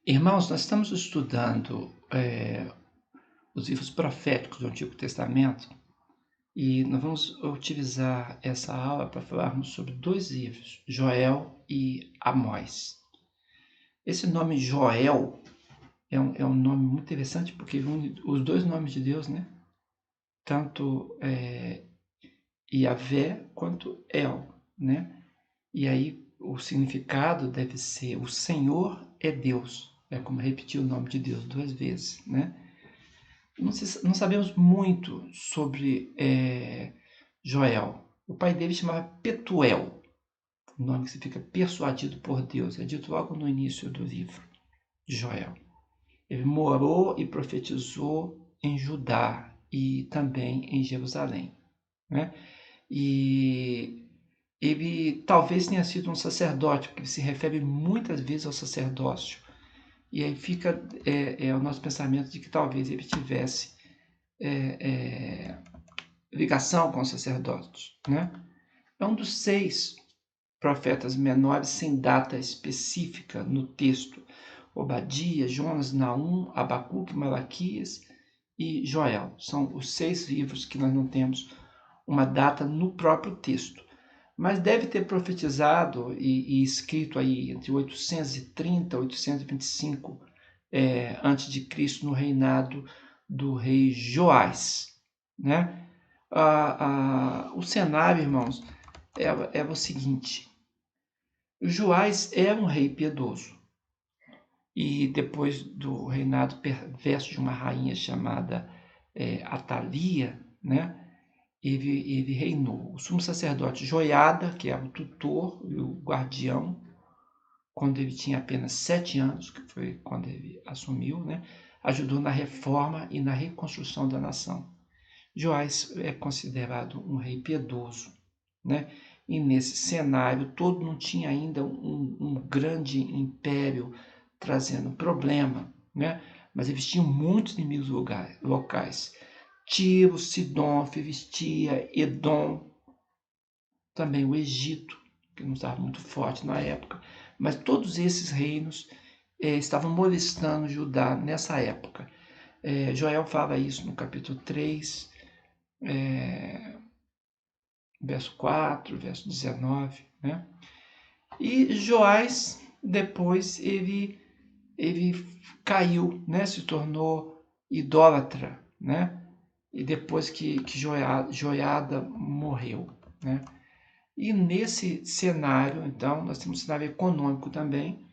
Irmãos, nós estamos estudando os livros proféticos do Antigo Testamento e nós vamos utilizar essa aula para falarmos sobre dois livros, Joel e Amós. Esse nome Joel é um nome muito interessante porque une os dois nomes de Deus, né? Tanto Yahvé quanto El, né? E aí o significado deve ser o Senhor é Deus. É como repetir o nome de Deus duas vezes, né? Não sabemos muito sobre Joel. O pai dele chamava Petuel, o nome que significa persuadido por Deus. É dito logo no início do livro de Joel. Ele morou e profetizou em Judá e também em Jerusalém, né? E ele talvez tenha sido um sacerdote, porque ele se refere muitas vezes ao sacerdócio. E aí fica o nosso pensamento de que talvez ele tivesse ligação com os sacerdotes, né? É um dos 6 profetas menores sem data específica no texto. Obadias, Jonas, Naum, Abacuque, Malaquias e Joel. São os 6 livros que nós não temos uma data no próprio texto. Mas deve ter profetizado e escrito aí entre 830 e 825 antes de Cristo no reinado do rei Joás, né? O cenário, irmãos, é o seguinte: Joás era um rei piedoso e depois do reinado perverso de uma rainha chamada Atalia, né? Ele reinou. O sumo sacerdote Joiada, que era o tutor e o guardião, quando ele tinha apenas 7 anos, que foi quando ele assumiu, né? Ajudou na reforma e na reconstrução da nação. Joás é considerado um rei piedoso, né? E nesse cenário todo não tinha ainda um grande império trazendo problema, né? Mas eles tinham muitos inimigos locais. Tiro, Sidom, Filistia, Edom, também o Egito, que não estava muito forte na época. Mas todos esses reinos estavam molestando Judá nessa época. Joel fala isso no capítulo 3, verso 4, verso 19, né? E Joás, depois, ele caiu, né? Se tornou idólatra, né? E depois que Joiada morreu, né? E nesse cenário, então, nós temos um cenário econômico também,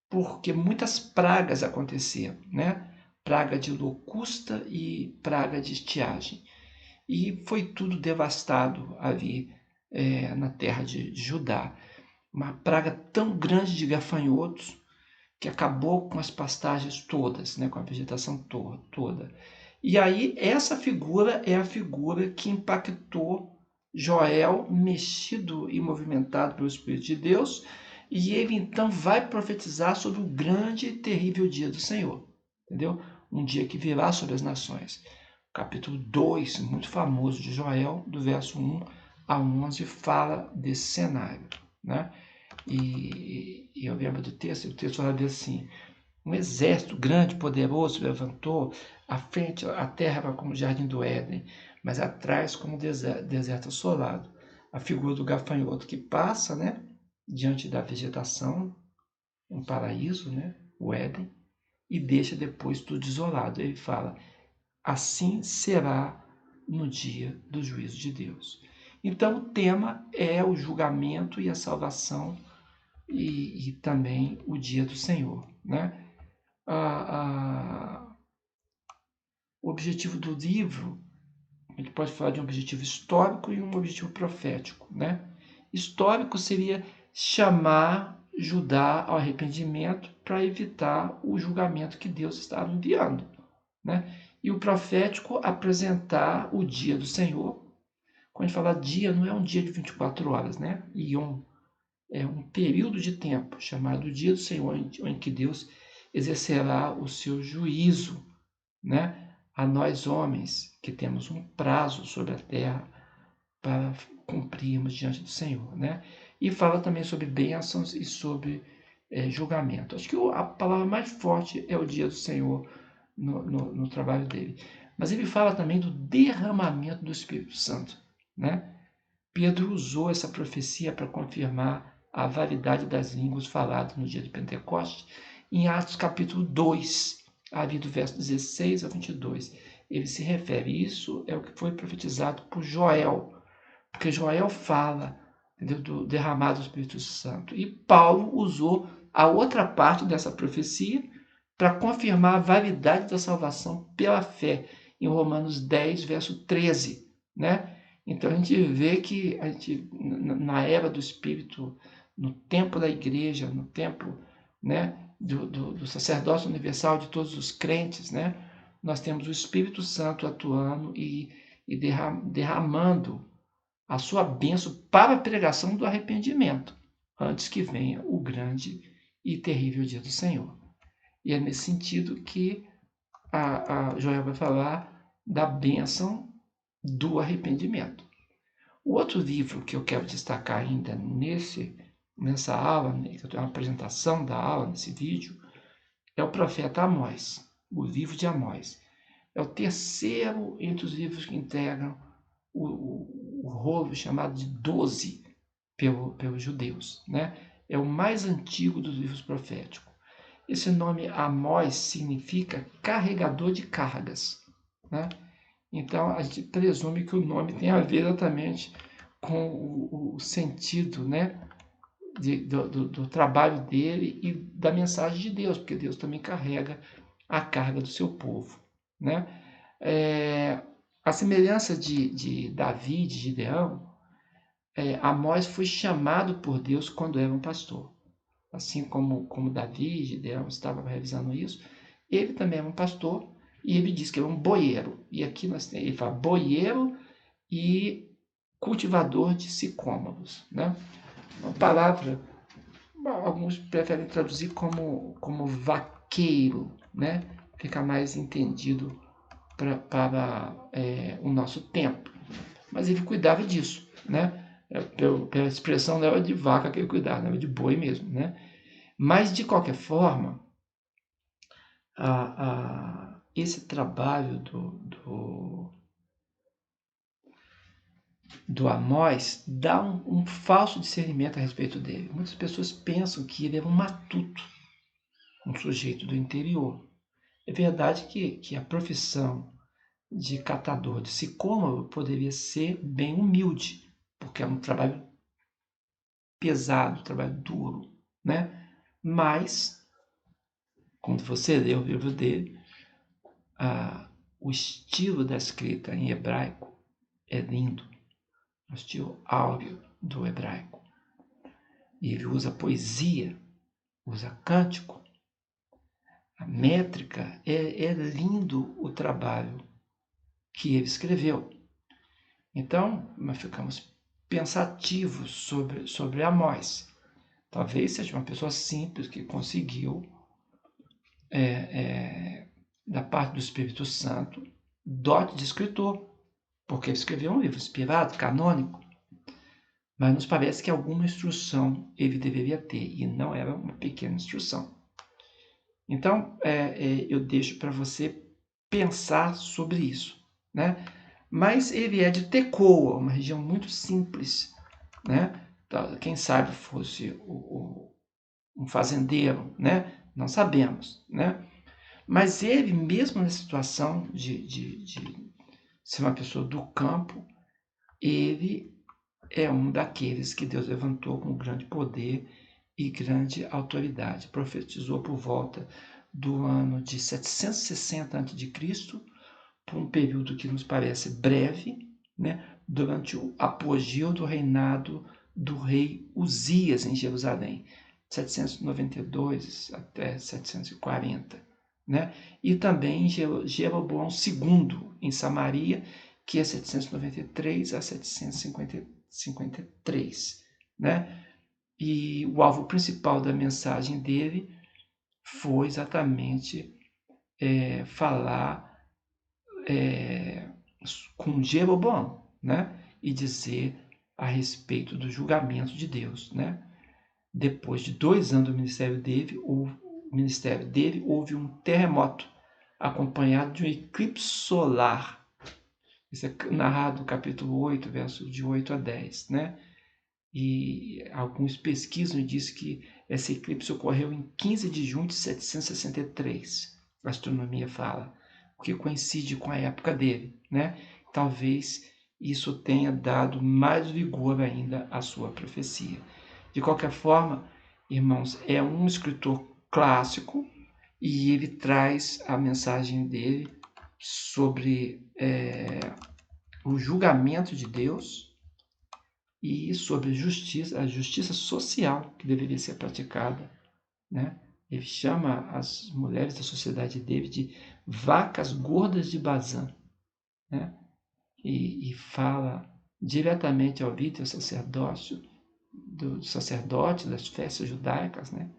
porque muitas pragas aconteceram, né? Praga de locusta e praga de estiagem. E foi tudo devastado ali na terra de Judá. Uma praga tão grande de gafanhotos que acabou com as pastagens todas, né, com a vegetação toda. E aí essa figura é a figura que impactou Joel, mexido e movimentado pelo Espírito de Deus, e ele então vai profetizar sobre o grande e terrível dia do Senhor, entendeu? Um dia que virá sobre as nações. Capítulo 2, muito famoso de Joel, do verso 1 a 11, fala desse cenário, né? E eu lembro do texto, o texto fala assim: um exército grande, poderoso, levantou, à frente a terra era como o jardim do Éden, mas atrás como deserto assolado. A figura do gafanhoto que passa, né, diante da vegetação, um paraíso, né, o Éden, e deixa depois tudo isolado. Ele fala: assim será no dia do juízo de Deus. Então, o tema é o julgamento e a salvação e também o dia do Senhor, né? O objetivo do livro, a gente pode falar de um objetivo histórico e um objetivo profético, né? Histórico seria chamar Judá ao arrependimento para evitar o julgamento que Deus estava enviando, né? E o profético apresentar o dia do Senhor. Quando a gente fala dia, não é um dia de 24 horas, né? Yom é um período de tempo chamado dia do Senhor, em que Deus exercerá o seu juízo, né? A nós homens que temos um prazo sobre a terra para cumprirmos diante do Senhor, né? E fala também sobre bênçãos e sobre julgamento. Acho que a palavra mais forte é o dia do Senhor no trabalho dele. Mas ele fala também do derramamento do Espírito Santo, né? Pedro usou essa profecia para confirmar a validade das línguas faladas no dia de Pentecostes, em Atos capítulo 2, ali do verso 16 a 22. Ele se refere, isso é o que foi profetizado por Joel, porque Joel fala, entendeu, do derramado do Espírito Santo. E Paulo usou a outra parte dessa profecia para confirmar a validade da salvação pela fé, em Romanos 10, verso 13, né? Então a gente vê que na era do Espírito, no tempo da igreja, no tempo, né, do sacerdócio universal de todos os crentes, né, nós temos o Espírito Santo atuando e derramando a sua bênção para a pregação do arrependimento, antes que venha o grande e terrível dia do Senhor. E é nesse sentido que a Joel vai falar da bênção do arrependimento. O outro livro que eu quero destacar ainda nessa aula, que eu tenho uma apresentação da aula nesse vídeo, é o profeta Amós, o livro de Amós. É o terceiro entre os livros que integram o rolo chamado de 12 pelos judeus, né? É o mais antigo dos livros proféticos. Esse nome Amós significa carregador de cargas, né? Então a gente presume que o nome tem a ver exatamente com o sentido, né, do trabalho dele e da mensagem de Deus, porque Deus também carrega a carga do seu povo, né? A semelhança de Davi, de Gideão, Amós foi chamado por Deus quando era um pastor. Assim como Davi, Gideão estavam revisando isso, ele também era um pastor e ele diz que é um boieiro. E aqui ele fala boieiro e cultivador de sicômoros, né? Uma palavra, alguns preferem traduzir como vaqueiro, né? Fica mais entendido para o nosso tempo. Mas ele cuidava disso, né? Pela expressão não era de vaca que ele cuidava, não era de boi mesmo, né? Mas, de qualquer forma, esse trabalho do Amós dá um falso discernimento a respeito dele. Muitas pessoas pensam que ele era um matuto, um sujeito do interior. É verdade que a profissão de catador de sicômoro poderia ser bem humilde, porque é um trabalho pesado, um trabalho duro, né? Mas, quando você lê o livro dele, o estilo da escrita em hebraico é lindo, o estilo áureo do hebraico. E ele usa poesia, usa cântico, a métrica, é lindo o trabalho que ele escreveu. Então, nós ficamos pensativos sobre Amós. Talvez seja uma pessoa simples que conseguiu, da parte do Espírito Santo, dote de escritor, porque ele escreveu um livro inspirado, canônico, mas nos parece que alguma instrução ele deveria ter, e não era uma pequena instrução. Então, eu deixo para você pensar sobre isso, né? Mas ele é de Tecoa, uma região muito simples, né? Quem sabe fosse um fazendeiro, né? Não sabemos, né? Mas ele, mesmo na situação de ser uma pessoa do campo, ele é um daqueles que Deus levantou com grande poder e grande autoridade. Profetizou por volta do ano de 760 a.C., por um período que nos parece breve, né, durante o apogeu do reinado do rei Uzias em Jerusalém, 792 até 740. Né? E também Jeroboão II em Samaria, que é 793 a 753. Né? E o alvo principal da mensagem dele foi exatamente falar com Jeroboão, né? E dizer a respeito do julgamento de Deus, né? depois de 2 anos do ministério dele, houve um terremoto, acompanhado de um eclipse solar. Isso é narrado no capítulo 8, versos de 8 a 10, né? E alguns pesquisam e dizem que esse eclipse ocorreu em 15 de junho de 763, a astronomia fala, o que coincide com a época dele, né? Talvez isso tenha dado mais vigor ainda à sua profecia. De qualquer forma, irmãos, é um escritor clássico e ele traz a mensagem dele sobre o julgamento de Deus e sobre a justiça social que deveria ser praticada, né? Ele chama as mulheres da sociedade dele de vacas gordas de Bazã, né? E fala diretamente ao ouvido do sacerdote das festas judaicas, né?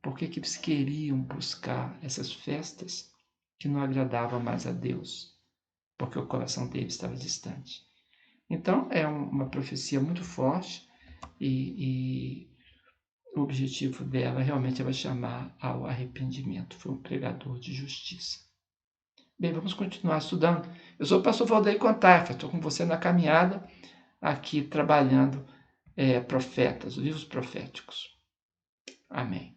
Porque que eles queriam buscar essas festas que não agradavam mais a Deus, porque o coração deles estava distante. Então, é uma profecia muito forte e o objetivo dela realmente era chamar ao arrependimento. Foi um pregador de justiça. Bem, vamos continuar estudando. Eu sou o pastor Valdeir Contarfa, estou com você na caminhada, aqui trabalhando profetas, livros proféticos. Amém.